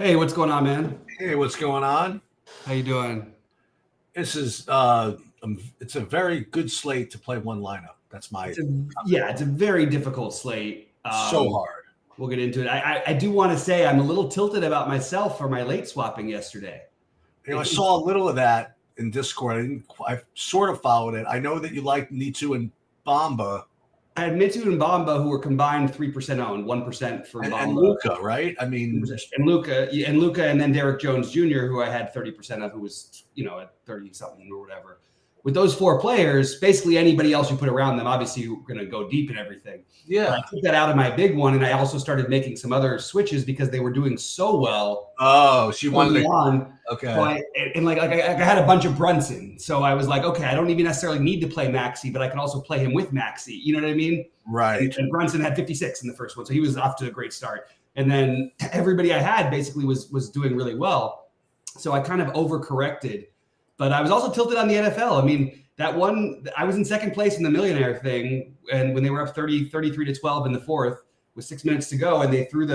Hey, what's going on, man? Hey, what's going on? How you doing? This is it's a very good slate to play one lineup. That's my It's a very difficult slate. so hard. We'll get into it. I do want to say I'm a little tilted about myself for my late swapping yesterday. I saw a little of that in Discord. I sort of followed it. I know that you like Nitu and Bamba I had Mitsu and Bamba who were combined 3% owned, 1% for Bamba. and Luca, right? I mean, and Luca, and then Derek Jones Jr., who I had 30% of, who was at 30 something or whatever. With those four players, basically anybody else you put around them, obviously you're going to go deep in everything. yeah. But I took that out of my big one, and I also started making some other switches because they were doing so well. Oh, she wanted on. Okay. So I had a bunch of Brunson, so I was like, okay, I don't even necessarily need to play Maxey, but I can also play him with Maxey. You know what I mean? Right. And Brunson had 56 in the first one, so he was off to a great start. And then everybody I had basically was doing really well. So I kind of overcorrected. But I was also tilted on the NFL. I mean, that one, I was in second place in the millionaire thing, and when they were up 33-12 in the fourth with 6 minutes to go, and they threw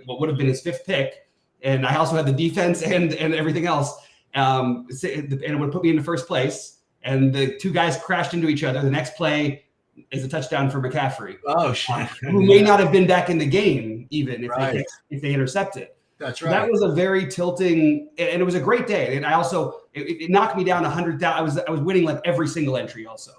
what would have been his fifth pick, and I also had the defense and everything else, and it would put me into first place, and the two guys crashed into each other. The next play is a touchdown for McCaffrey. Oh, shit. Who may not have been back in the game even if they intercept it. That's right. That was a very tilting, and it was a great day. And I also it knocked me down 100,000. I was winning like every single entry also.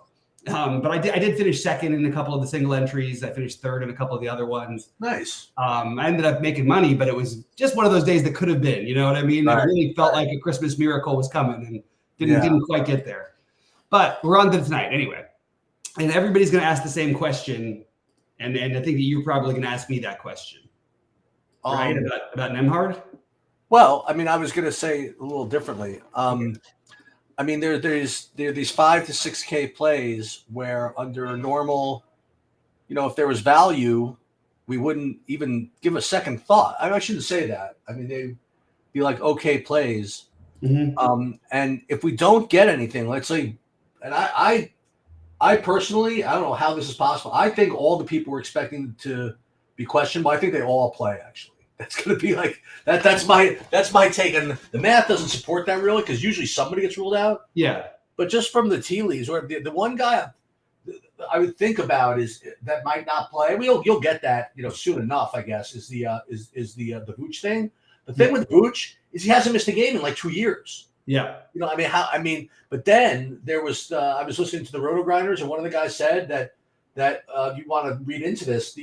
But I did finish second in a couple of the single entries. I finished third in a couple of the other ones. Nice. I ended up making money, but it was just one of those days that could have been. You know what I mean? Right. It really felt like a Christmas miracle was coming, and didn't quite get there. But we're on to tonight anyway, and everybody's going to ask the same question, and I think that you're probably going to ask me that question. Right, about Nembhard? Well, I mean, I was going to say a little differently. I mean, there are these 5 to 6K plays where under a normal, if there was value, we wouldn't even give a second thought. I shouldn't say that. I mean, they'd be like okay plays. Mm-hmm. And if we don't get anything, let's say, and I personally, I don't know how this is possible. I think all the people were expecting to be questionable. I think they all play actually. That's going to be like that. That's my take, and the math doesn't support that really because usually somebody gets ruled out. Yeah, but just from the tea leaves, or the one guy I would think about is that might not play. You'll get that soon enough. I guess is the Vooch thing. The thing with Vooch is he hasn't missed a game in like 2 years. Yeah, but then there was I was listening to the Roto Grinders, and one of the guys said that you want to read into this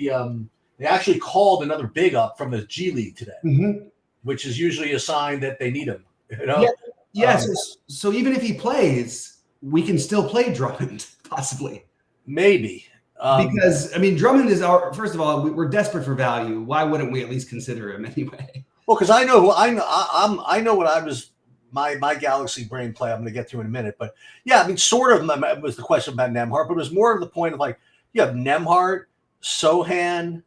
They actually called another big up from the G League today, which is usually a sign that they need him. Yes. So even if he plays, we can still play Drummond, possibly. Maybe. Because, I mean, Drummond is first of all, we're desperate for value. Why wouldn't we at least consider him anyway? Well, because I know what I was, my Galaxy brain play I'm going to get to in a minute. But yeah, I mean, sort of was the question about Nembhard, but it was more of the point of like, you have Nembhard, Sohan,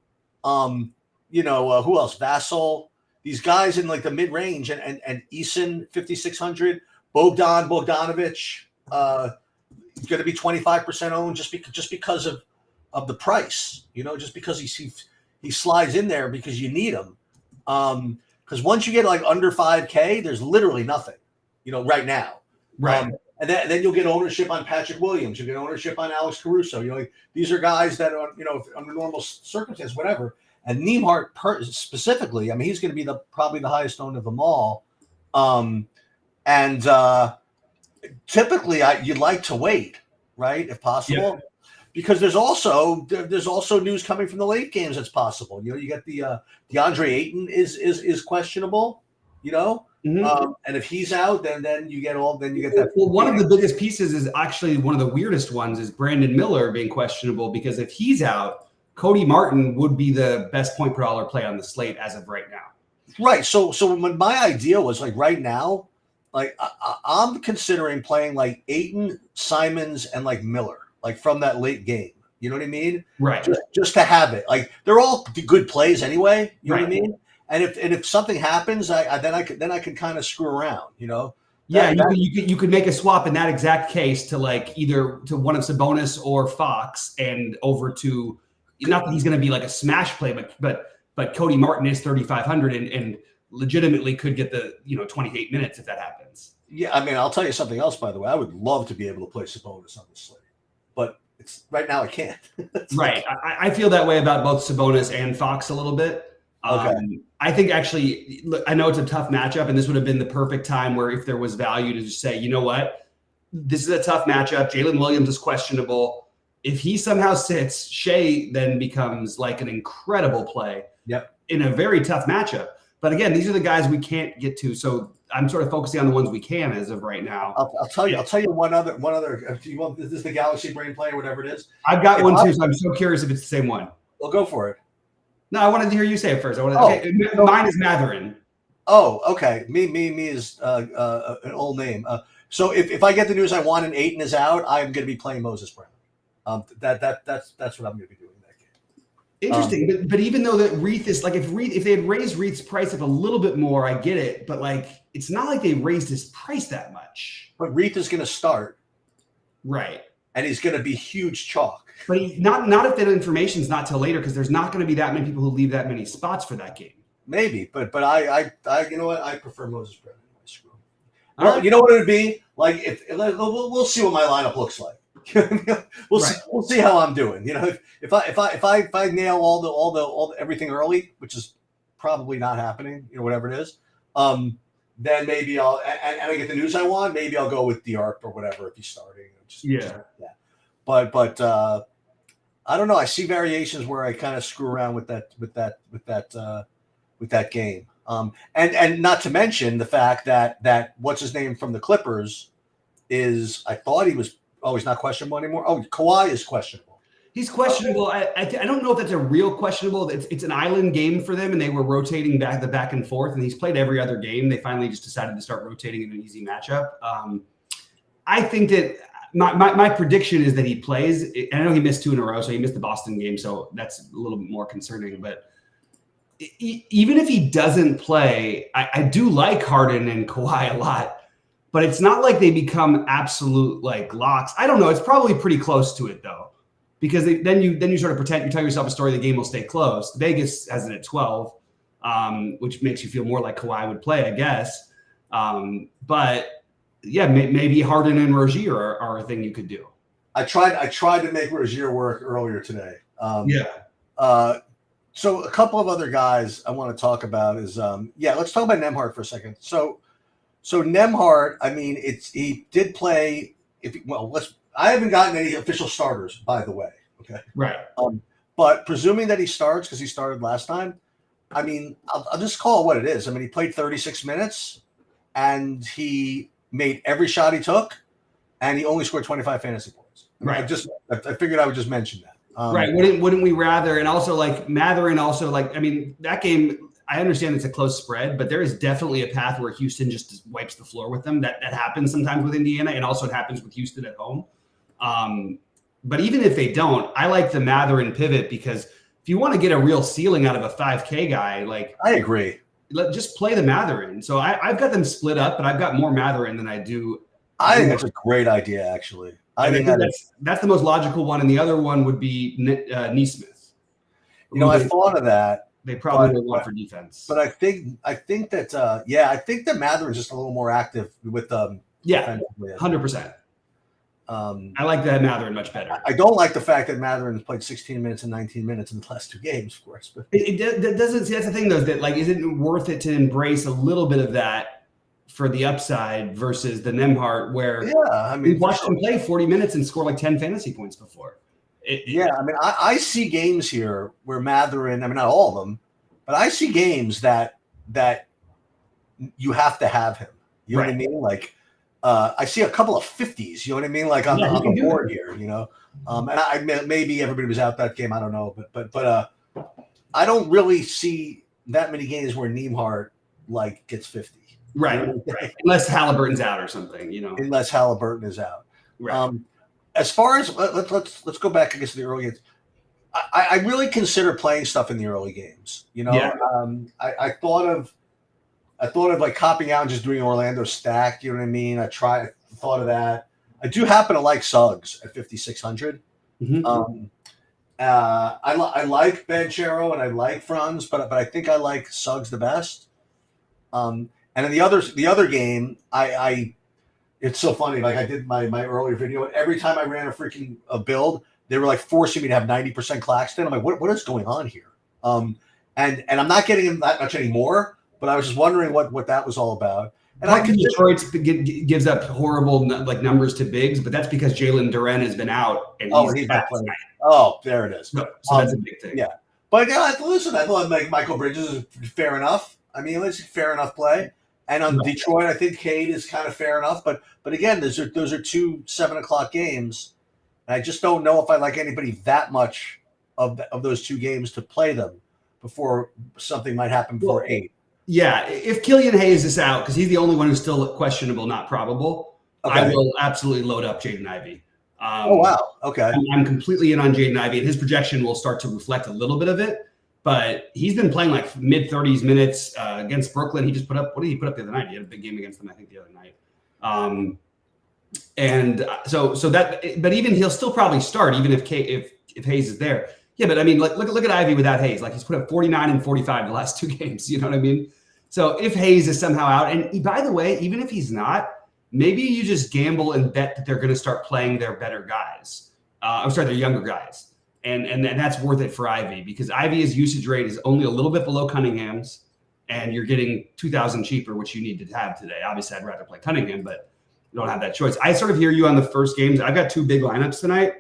who else? Vassal, these guys in like the mid range, and Eason 5,600, Bogdanovich, going to be 25% owned just because of the price, just because he slides in there because you need him. Because once you get like under 5K, there's literally nothing, right now. Right. And then you'll get ownership on Patrick Williams. You'll get ownership on Alex Caruso. These are guys that are, under normal circumstances, whatever. And Nembhard specifically, I mean, he's going to be probably the highest owned of them all. Typically, you'd like to wait, right, if possible, because there's also news coming from the late games that's possible. You get the DeAndre Ayton is questionable, and if he's out, then you get that. Well, one of the biggest pieces is actually one of the weirdest ones is Brandon Miller being questionable, because if he's out, Cody Martin would be the best point per dollar play on the slate as of right now. Right. So when my idea was like right now, like I'm considering playing like Ayton, Simons, and like Miller, like from that late game. You know what I mean? Right. Just to have it. Like they're all good plays anyway. You know what I mean? And if something happens, then I can kind of screw around. You could make a swap in that exact case to like either to one of Sabonis or Fox and over to, not that he's going to be like a smash play, but Cody Martin is 3,500 and legitimately could get the 28 minutes if that happens. Yeah, I mean, I'll tell you something else. By the way, I would love to be able to play Sabonis on the slate, but it's right now I can't. Right. I feel that way about both Sabonis and Fox a little bit. Okay. I think actually, look, I know it's a tough matchup, and this would have been the perfect time where if there was value to just say, you know what, this is a tough matchup. Jalen Williams is questionable. If he somehow sits, Shea then becomes like an incredible play in a very tough matchup. But again, these are the guys we can't get to. So I'm sort of focusing on the ones we can as of right now. I'll tell you one other. If you want, this is the Galaxy Brain Play or whatever it is. I've got one too, so I'm so curious if it's the same one. Well, go for it. No, I wanted to hear you say it first. Mine is Mathurin. Oh, okay. Me is an old name. So if I get the news I want and Ayton is out, I'm going to be playing Moses Brown. That's what I'm going to be doing that game. Interesting, but even though that Reith is like, if they had raised Reith's price up a little bit more, I get it. But like, it's not like they raised his price that much. But Reith is going to start, right? And he's going to be huge chalk. But not if that information's not till later, because there's not going to be that many people who leave that many spots for that game. Maybe, but I you know what, I prefer Moses Brown. Well, right. You know what it would be like if we'll see what my lineup looks like. We'll see how I'm doing. You know, if I nail all the everything early, which is probably not happening, you know, whatever it is, then maybe I'll and I get the news I want. Maybe I'll go with Diarp or whatever if he's starting. Yeah. But I don't know. I see variations where I kind of screw around with that game. And not to mention the fact that what's his name from the Clippers is, I thought he was, he's not questionable anymore. Oh, Kawhi is questionable. He's questionable. I don't know if that's a real questionable. It's an island game for them, and they were rotating back and forth, and he's played every other game. They finally just decided to start rotating in an easy matchup. I think that my prediction is that he plays. I know he missed 2 in a row, so he missed the Boston game, so that's a little bit more concerning, but even if he doesn't play, I do like Harden and Kawhi a lot, but it's not like they become absolute like locks. I don't know. It's probably pretty close to it though, because then you sort of pretend, you tell yourself a story, the game will stay close. Vegas has it at 12, which makes you feel more like Kawhi would play, I guess. But yeah, maybe Harden and Rozier are a thing you could do. I tried to make Rozier work earlier today. So a couple of other guys I want to talk about is let's talk about Nembhard for a second. So Nembhard, I mean, he did play. I haven't gotten any official starters, by the way. Okay, right. But presuming that he starts because he started last time, I mean, I'll just call it what it is. I mean, he played 36 minutes, and he made every shot he took, and he only scored 25 fantasy points. Right. I figured I would just mention that. Right. Wouldn't we rather? And also like Mathurin also like, I mean, that game, I understand it's a close spread, but there is definitely a path where Houston just wipes the floor with them. That happens sometimes with Indiana, and also it happens with Houston at home. But even if they don't, I like the Mathurin pivot, because if you want to get a real ceiling out of a 5K guy, like I agree, just play the Mathurin. So I've got them split up, but I've got more Mathurin than I do. I think that's a great idea, actually. I think that's the most logical one, and the other one would be Nesmith. You know, I thought of that. They probably would want for defense, but I think that I think that Mathurin's just a little more active with 100%. I like that Mathurin much better. I don't like the fact that Mathurin's played 16 minutes and 19 minutes in the last 2 games, of course. But it doesn't. See, that's the thing, though, is that like, isn't it worth it to embrace a little bit of that for the upside versus the Nembhard, where I mean, we've watched him play 40 minutes and score like 10 fantasy points before. I mean, I see games here where Mathurin, I mean, not all of them, but I see games that you have to have him. You know what I mean? Like, I see a couple of 50s, you know what I mean? Like on the board here, you know? And maybe everybody was out that game, I don't know, but I don't really see that many games where Nembhard like gets 50. Right. Unless Halliburton's out or something, you know. Unless Halliburton is out. Right. As far as let's go back, I guess, to the early games. I really consider playing stuff in the early games. You know, I thought of like copping out and just doing Orlando stack. You know what I mean? I thought of that. I do happen to like Suggs at 5,600. Mm-hmm. I like Banchero and I like Franz, but I think I like Suggs the best. And in the other game, I it's so funny. Like I did my earlier video, and every time I ran a build, they were like forcing me to have 90% Claxton. I'm like, what is going on here? And I'm not getting him that much anymore. But I was just wondering what that was all about. And I could Detroit gives up horrible like numbers to bigs, but that's because Jalen Duren has been out and he's not playing. Oh, there it is. So that's a big thing. Yeah, but listen, I thought Michael Bridges is fair enough. I mean, it's fair enough play. And on Detroit, I think Cade is kind of fair enough. But again, those are 2 7:00 games. And I just don't know if I like anybody that much of those 2 games to play them before something might happen before 8. Yeah, if Killian Hayes is out, because he's the only one who's still questionable, not probable, okay, I will absolutely load up Jaden Ivey. Oh, wow. Okay. I'm completely in on Jaden Ivey, and his projection will start to reflect a little bit of it. But he's been playing like mid-30s minutes against Brooklyn. He just put up – what did he put up the other night? He had a big game against them, I think, the other night. So that – but even he'll still probably start even if Hayes is there. Yeah, but I mean, look at Ivey without Hayes. Like he's put up 49 and 45 the last 2 games. You know what I mean? So if Hayes is somehow out, and by the way, even if he's not, maybe you just gamble and bet that they're going to start playing their better guys. Their younger guys, and that's worth it for Ivey because Ivey's usage rate is only a little bit below Cunningham's, and you're getting 2,000 cheaper, which you need to have today. Obviously, I'd rather play Cunningham, but you don't have that choice. I sort of hear you on the first games. I've got 2 big lineups tonight.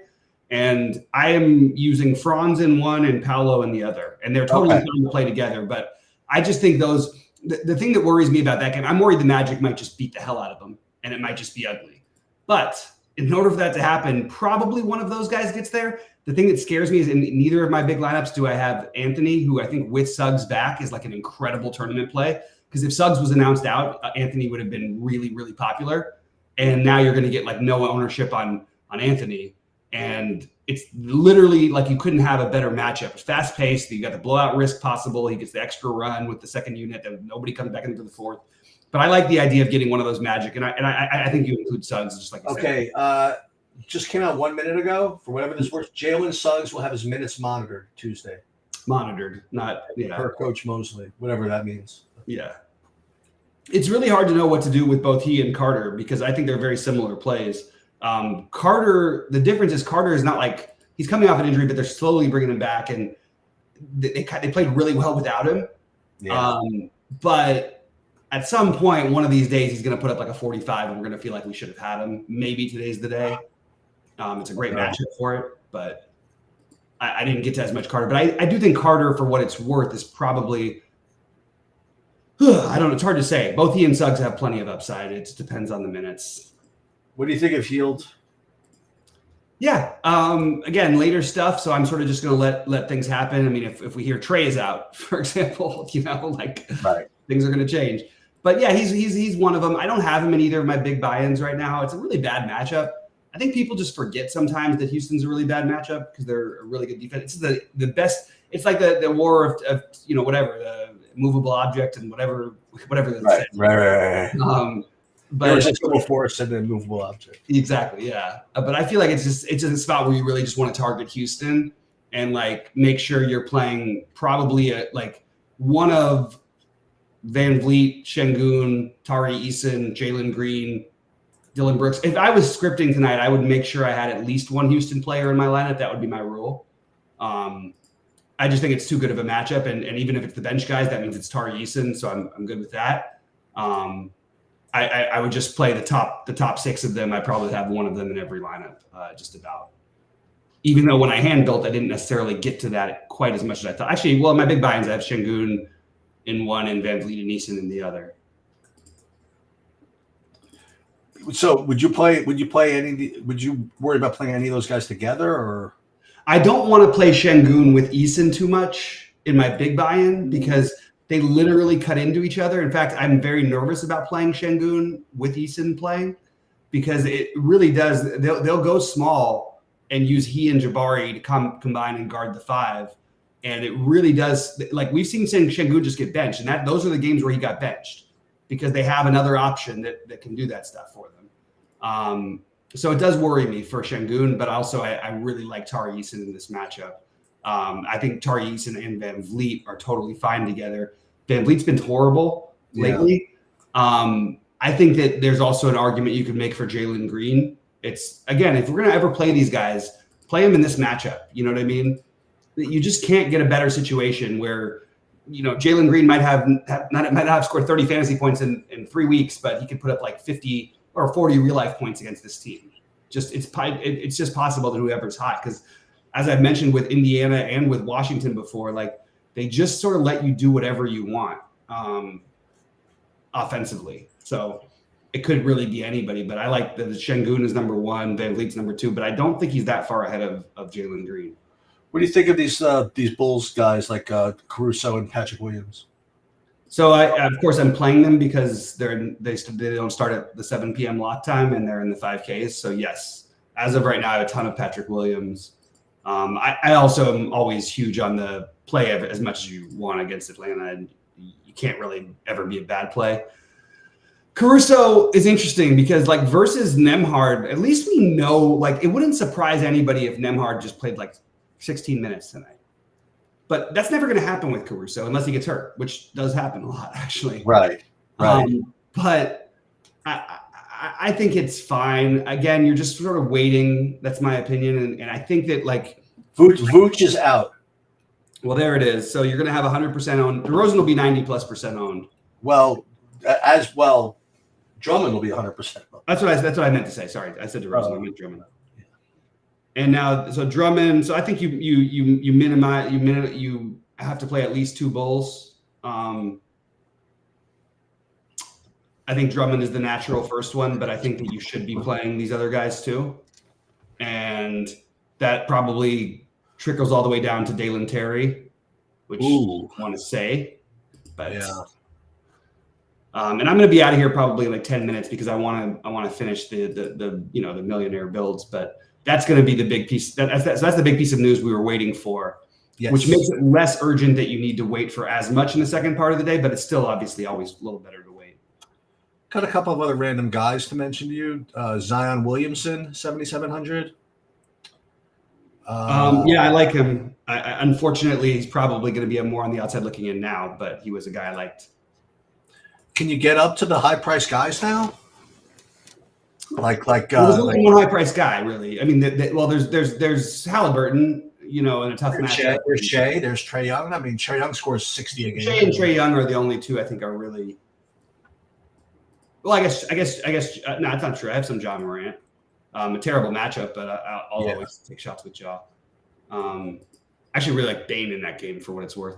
And I am using Franz in one and Paolo in the other. And they're totally fun to play together. But I just think the thing that worries me about that game, I'm worried the Magic might just beat the hell out of them. And it might just be ugly. But in order for that to happen, probably one of those guys gets there. The thing that scares me is in neither of my big lineups do I have Anthony, who I think with Suggs back is like an incredible tournament play. Because if Suggs was announced out, Anthony would have been really, really popular. And now you're going to get like no ownership on Anthony. And it's literally like you couldn't have a better matchup. It's fast paced. You got the blowout risk possible. He gets the extra run with the second unit that nobody comes back into the fourth. But I like the idea of getting one of those Magic, and I think you include Suggs just like you said. Just came out 1 minute ago. For whatever this worth, Jalen Suggs will have his minutes monitored Tuesday. Monitored, not per Coach Mosley, whatever that means. Yeah, it's really hard to know what to do with both he and Carter because I think they're very similar plays. Carter, the difference is Carter is not like he's coming off an injury, but they're slowly bringing him back, and they played really well without him. Yeah. But at some point, one of these days, he's going to put up like a 45, and we're going to feel like we should have had him. Maybe today's the day. It's a great matchup for it, but I didn't get to as much Carter. But I do think Carter, for what it's worth, is probably I don't know. It's hard to say. Both he and Suggs have plenty of upside. It depends on the minutes. What do you think of Hield? Yeah. Again, later stuff. So I'm sort of just going to let things happen. I mean, if we hear Trey is out, for example, things are going to change. But yeah, he's one of them. I don't have him in either of my big buy-ins right now. It's a really bad matchup. I think people just forget sometimes that Houston's a really bad matchup because they're a really good defense. It's the best. It's like the war of whatever, the movable object and whatever that's right. But there's a force and an immovable object. Exactly, yeah. But I feel like it's just a spot where you really just want to target Houston and like make sure you're playing probably like one of Van Vliet, Şengün, Tari Eason, Jalen Green, Dylan Brooks. If I was scripting tonight, I would make sure I had at least one Houston player in my lineup. That would be my rule. I just think it's too good of a matchup, and even if it's the bench guys, that means it's Tari Eason, so I'm good with that. I would just play the top 6 of them. I probably have one of them in every lineup, just about. Even though when I hand built, I didn't necessarily get to that quite as much as I thought. Actually, well, in my big buy-ins, I have Şengün in one and Van Vliet and Eason in the other. So would you worry about playing any of those guys together, or? I don't want to play Şengün with Eason too much in my big buy-in because they literally cut into each other. In fact, I'm very nervous about playing Şengün with Eason playing because it really does. They'll go small and use he and Jabari to combine and guard the 5. And it really does. Like we've seen Şengün just get benched, and those are the games where he got benched because they have another option that can do that stuff for them. So it does worry me for Şengün, but also I really like Tari Eason in this matchup. I think Tari Eason and Van Vliet are totally fine together. Van Vliet's been horrible, lately. I think that there's also an argument you could make for Jalen Green. It's, again, if we're going to ever play these guys, play them in this matchup. You know what I mean? You just can't get a better situation where, Jalen Green might not have scored 30 fantasy points in 3 weeks, but he could put up like 50 or 40 real life points against this team. It's just possible that whoever's hot, because as I've mentioned with Indiana and with Washington before, like they just sort of let you do whatever you want offensively. So it could really be anybody, but I like that Şengün is number 1, Van Vliet's number 2, but I don't think he's that far ahead of Jalen Green. What do you think of these Bulls guys like Caruso and Patrick Williams? So of course I'm playing them because they don't start at the 7 p.m. lock time and they're in the 5Ks. So yes, as of right now, I have a ton of Patrick Williams. I also am always huge on the play as much as you want against Atlanta, and you can't really ever be a bad play. Caruso is interesting because, like, versus Nembhard, at least we know, like, it wouldn't surprise anybody if Nembhard just played like 16 minutes tonight. But that's never going to happen with Caruso unless he gets hurt, which does happen a lot, actually. Right. But I think it's fine. Again, you're just sort of waiting. That's my opinion. And I think that, like, Vooch is out. Well, there it is. So you're going to have 100% owned. DeRozan will be 90+% owned. Well, as well, Drummond will be 100%. That's what I meant to say. Sorry, I said DeRozan. I meant Drummond. And now, so Drummond. So I think you minimize. You have to play at least 2 Bulls. I think Drummond is the natural first one, but I think that you should be playing these other guys too, and that probably trickles all the way down to Dalen Terry, which I want to say, but yeah. And I'm going to be out of here probably in like 10 minutes because I want to finish the millionaire builds, but that's going to be the big piece. That's the big piece of news we were waiting for, which makes it less urgent that you need to wait for as much in the second part of the day, but it's still obviously always a little better to wait. Got a couple of other random guys to mention to you. Zion Williamson, 7,700. Yeah, I like him. Unfortunately, he's probably going to be more on the outside looking in now, but he was a guy I liked. Can you get up to the high price guys now? Like there's only one high price guy, really. I mean, there's Halliburton, in a tough matchup. There's Shea, there's Trae Young. I mean, Trae Young scores 60 a game. Shea and Trae Young are the only two I think are really. Well, I guess no, that's not true. I have some Ja Morant. A terrible matchup, but I'll always take shots with Ja. Actually, really like Bane in that game for what it's worth.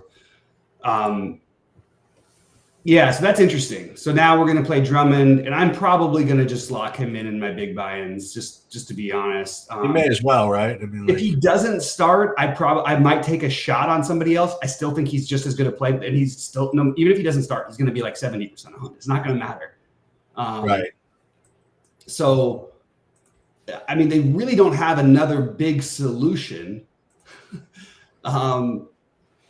Yeah, so that's interesting. So now we're going to play Drummond, and I'm probably going to just lock him in my big buy-ins, just to be honest. You may as well, right? I mean, if he doesn't start, I might take a shot on somebody else. I still think he's just as good a play, and he's still even if he doesn't start, he's going to be like 70% owned. It's not going to matter. Right. So, I mean, they really don't have another big solution.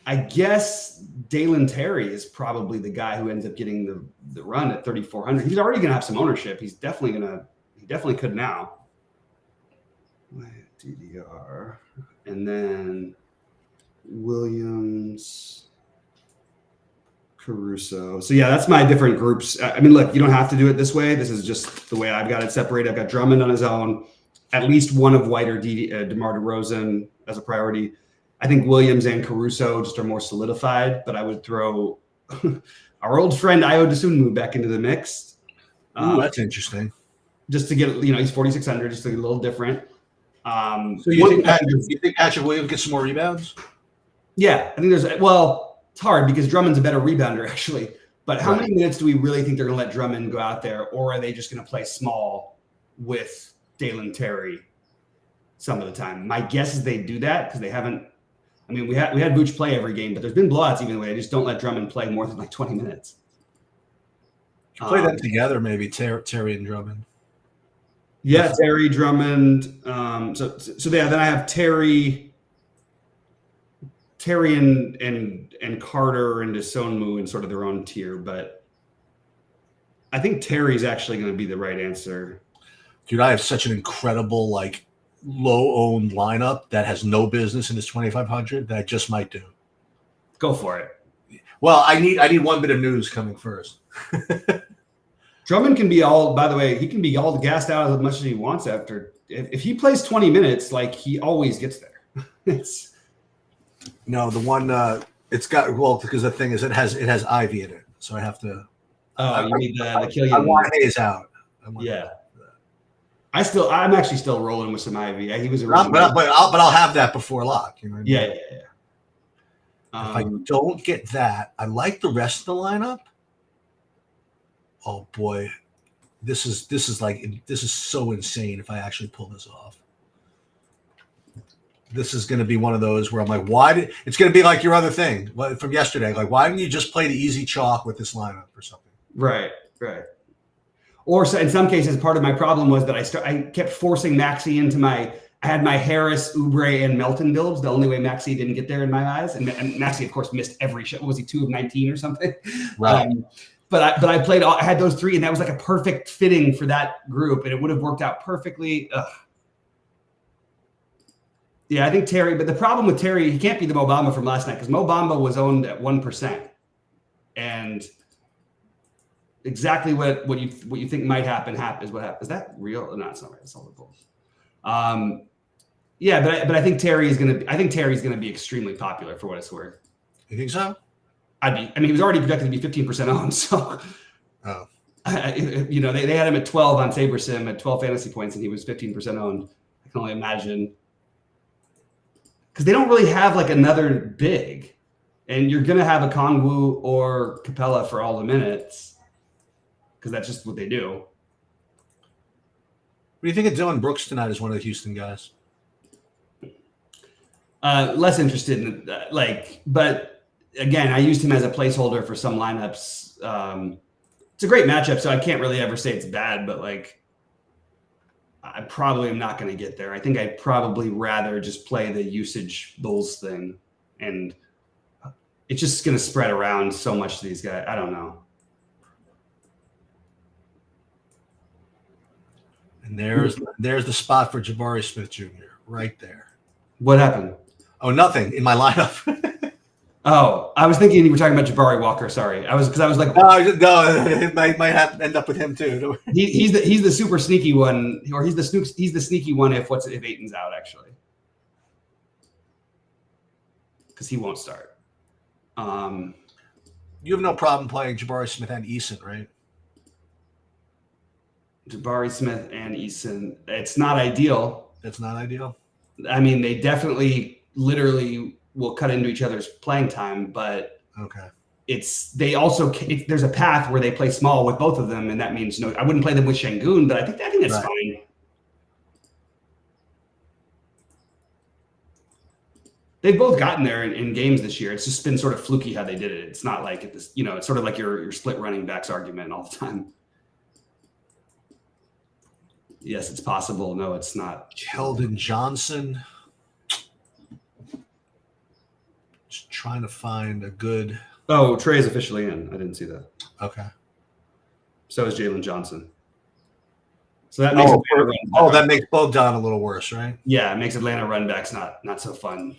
I guess Dalen Terry is probably the guy who ends up getting the run at 3,400. He's already going to have some ownership. He definitely could now. DDR. And then Williams, Caruso. So yeah, that's my different groups. I mean, look, you don't have to do it this way. This is just the way I've got it separated. I've got Drummond on his own, at least one of White or DeMar DeRozan as a priority. I think Williams and Caruso just are more solidified, but I would throw our old friend Ayo Dosunmu back into the mix. Ooh, that's interesting. Just to get, he's 4,600, just to get a little different. So you think Patrick Williams gets some more rebounds? Yeah, I think it's hard because Drummond's a better rebounder, actually. But how many minutes do we really think they're going to let Drummond go out there, or are they just going to play small with Dalen Terry some of the time? My guess is they do that because they haven't. I mean, we had Vooch play every game, but there's been blowouts even way. They just don't let Drummond play more than like 20 minutes. Play them together, maybe Terry and Drummond. Yeah, Terry, Drummond. So then I have Terry and Carter and Dosunmu in sort of their own tier, but I think Terry's actually going to be the right answer. Dude, I have such an incredible low-owned lineup that has no business in this 2,500 that I just might do. Go for it. Well, I need one bit of news coming first. Drummond can be all. By the way, he can be all gassed out as much as he wants after. If he plays 20 minutes, like he always gets there. It's No, the one it's got because the thing is it has Ivy in it, so I have to. you need the Killian. I want Hayes out. Yeah. I'm actually still rolling with some Ivy. He was but I'll have that before lock. You know. Yeah. If I don't get that, I like the rest of the lineup. Oh boy, this is so insane. If I actually pull this off, this is going to be one of those where I'm like, it's going to be like your other thing from yesterday. Like, why didn't you just play the easy chalk with this lineup or something? Right. Or in some cases, part of my problem was that I kept forcing Maxey into I had my Harris, Oubre, and Melton builds. The only way Maxey didn't get there in my eyes, and Maxey, of course, missed every shot. What was he, 2 of 19 or something? Right. But I played. I had those 3, and that was like a perfect fitting for that group, and it would have worked out perfectly. Ugh. Yeah, I think Terry. But the problem with Terry, he can't be the Mo Bamba from last night because Mo Bamba was owned at 1%, and exactly what you think might happen is what happened. Is that real? No, it's not right. It's all the goals. Yeah, but I think Terry's gonna be extremely popular for what it's worth. You think so? He was already projected to be 15% owned. So, they had him at 12 on SaberSim at 12 fantasy points, and he was 15% owned. I can only imagine because they don't really have like another big, and you're gonna have a Kongwu or Capella for all the minutes because that's just what they do. What do you think of Dylan Brooks tonight as one of the Houston guys? Less interested in but. Again, I used him as a placeholder for some lineups. It's a great matchup, so I can't really ever say it's bad, but I probably am not going to get there. I think I'd probably rather just play the usage Bulls thing, and it's just going to spread around so much to these guys. I don't know. And there's the spot for Jabari Smith Jr. right there. What happened? Oh, nothing in my lineup. Oh, I was thinking you were talking about Jabari Walker. Sorry, I was like, no, it might have to end up with him too. He's the super sneaky one, or he's the sneaky one if Ayton's out actually, because he won't start. You have no problem playing Jabari Smith and Eason, right? Jabari Smith and Eason. It's not ideal. That's not ideal. I mean, they definitely, literally will cut into each other's playing time, but okay. There's a path where they play small with both of them, and that means I wouldn't play them with Şengün, but I think that's right. Fine. They've both gotten there in games this year. It's just been sort of fluky how they did it. It's not like it's sort of like your split running backs argument all the time. Yes, it's possible. No, it's not. Keldon Johnson. Just trying to find a good. Oh, Trey is officially in. I didn't see that. Okay. So is Jalen Johnson. So that makes that makes Bogdan a little worse, right? Yeah, it makes Atlanta run backs not so fun.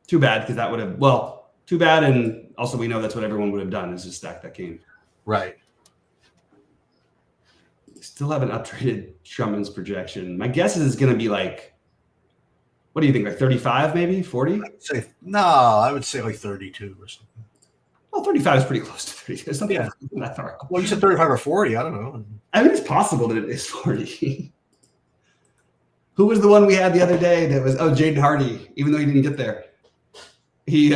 Too bad, because that would have too bad, and also we know that's what everyone would have done is just stack that game. Right. Still haven't upgraded Drummond's projection. My guess is it's going to be like, what do you think, like 35 maybe, 40? I would say like 32 or something. Well, 35 is pretty close to 30. There's something that far off. Well, you said 35 or 40. I don't know. I mean, it's possible that it is 40. Who was the one we had the other day that was Jaden Hardy, even though he didn't get there? He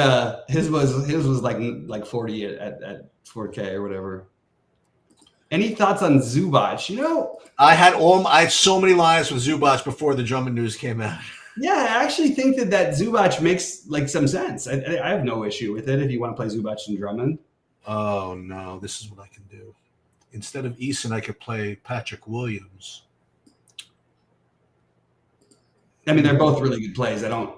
his was like 40 at 4K or whatever. Any thoughts on Zubac? I had so many lives with Zubac before the Drummond news came out. Yeah, I actually think that Zubac makes like some sense. I have no issue with it if you want to play Zubac and Drummond. Oh no, this is what I can do. Instead of Eason, I could play Patrick Williams. I mean, they're both really good plays. I don't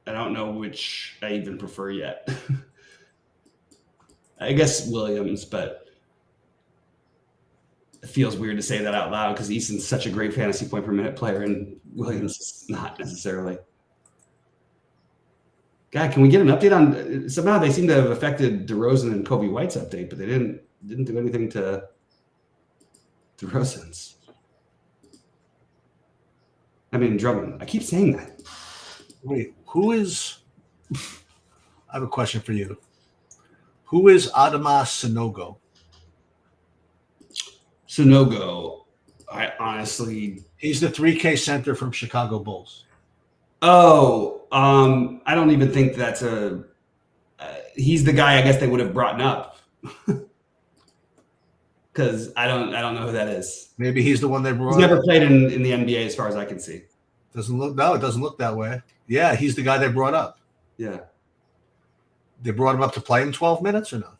know which I even prefer yet. I guess Williams, but it feels weird to say that out loud because Eason's such a great fantasy point per minute player, and Williams is not necessarily. God, can we get an update on? Somehow they seem to have affected DeRozan and Kobe White's update, but they didn't do anything to DeRozan's. I mean Drummond. I keep saying that. Wait, who is? I have a question for you. Who is Adamas Sanogo? Sonogo, I honestly. He's the 3K center from Chicago Bulls. Oh, I don't even think that's a. He's the guy I guess they would have brought up. Because I don't know who that is. Maybe he's the one they brought. He's never played in the NBA as far as I can see. It doesn't look that way. Yeah, he's the guy they brought up. Yeah. They brought him up to play in 12 minutes or no?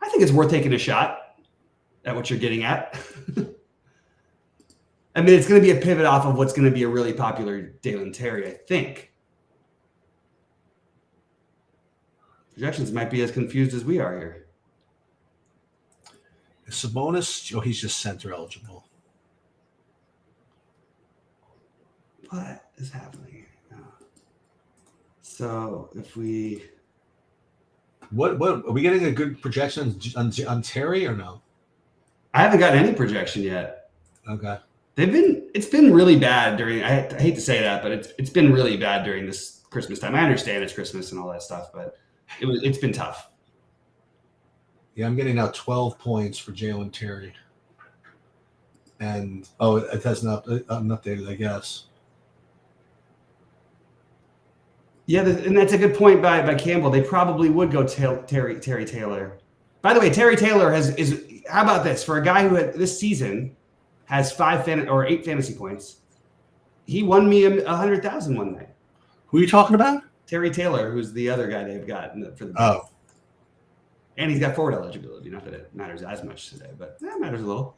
I think it's worth taking a shot at what you're getting at. I mean, it's going to be a pivot off of what's going to be a really popular Dalen Terry, I think. Projections might be as confused as we are here. Is Sabonis? Oh, he's just center eligible. What is happening? So if we... What are we getting a good projection on Terry or no? I haven't gotten any projection yet. Okay. It's been really bad during, I hate to say that, but it's been really bad during this Christmas time. I understand it's Christmas and all that stuff, but it's been tough. Yeah, I'm getting now 12 points for Jalen Terry. And it hasn't updated, I guess. Yeah, and that's a good point by Campbell. They probably would go Terry Taylor. By the way, Terry Taylor is how about this? For a guy who this season has 8 fantasy points, he won me 100,000 one night. Who are you talking about? Terry Taylor, who's the other guy they've got for the. Oh. And he's got forward eligibility. Not that it matters as much today, but that matters a little.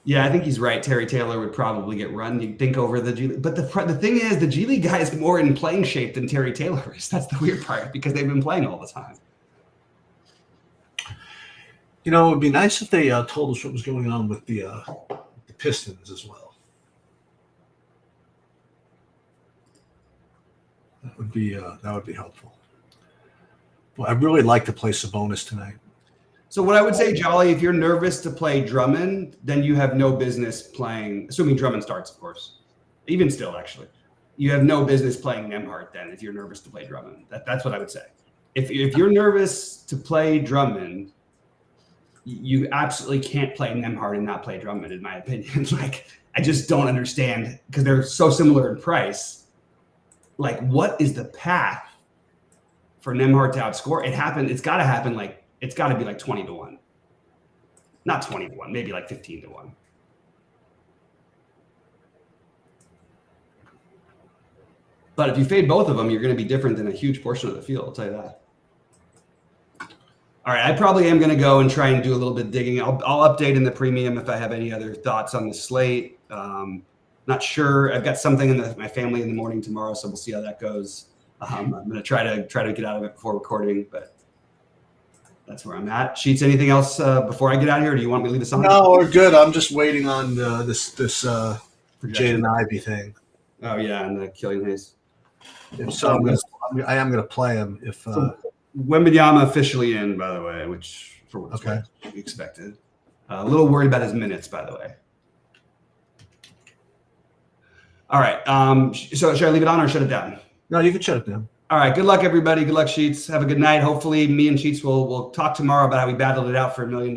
Yeah, I think he's right. Terry Taylor would probably get run. You'd think over the G League. But the thing is, the G League guy is more in playing shape than Terry Taylor is. That's the weird part because they've been playing all the time. You know, it would be nice if they told us what was going on with the Pistons as well. That would be helpful. Well, I'd really like to play Sabonis tonight. So what I would say, Jolly, if you're nervous to play Drummond, then you have no business playing, assuming Drummond starts, of course. Even still, actually. You have no business playing Nembhard then if you're nervous to play Drummond. That's what I would say. If you're nervous to play Drummond, you absolutely can't play Nembhard and not play Drummond, in my opinion. Like, I just don't understand because they're so similar in price. Like, what is the path for Nembhard to outscore? It's got to happen it's got to be like 20-1. Not 20-1, maybe like 15-1. But if you fade both of them, you're going to be different than a huge portion of the field. I'll tell you that. All right, I probably am going to go and try and do a little bit of digging. I'll update in the premium if I have any other thoughts on the slate. Not sure. I've got something in my family in the morning tomorrow, so we'll see how that goes. I'm going to try to get out of it before recording, but that's where I'm at. Sheets, anything else before I get out of here? Or do you want me to leave this on? No, we're good. I'm just waiting on this Jaden Ivey thing. Oh yeah, and the Killian Hayes. So I am going to play him if. Wembanyama officially in, by the way, which for what's okay. What we expected. A little worried about his minutes, by the way. All right. So should I leave it on or shut it down? No, you can shut it down. All right. Good luck, everybody. Good luck, Sheets. Have a good night. Hopefully, me and Sheets will talk tomorrow about how we battled it out for $1 million.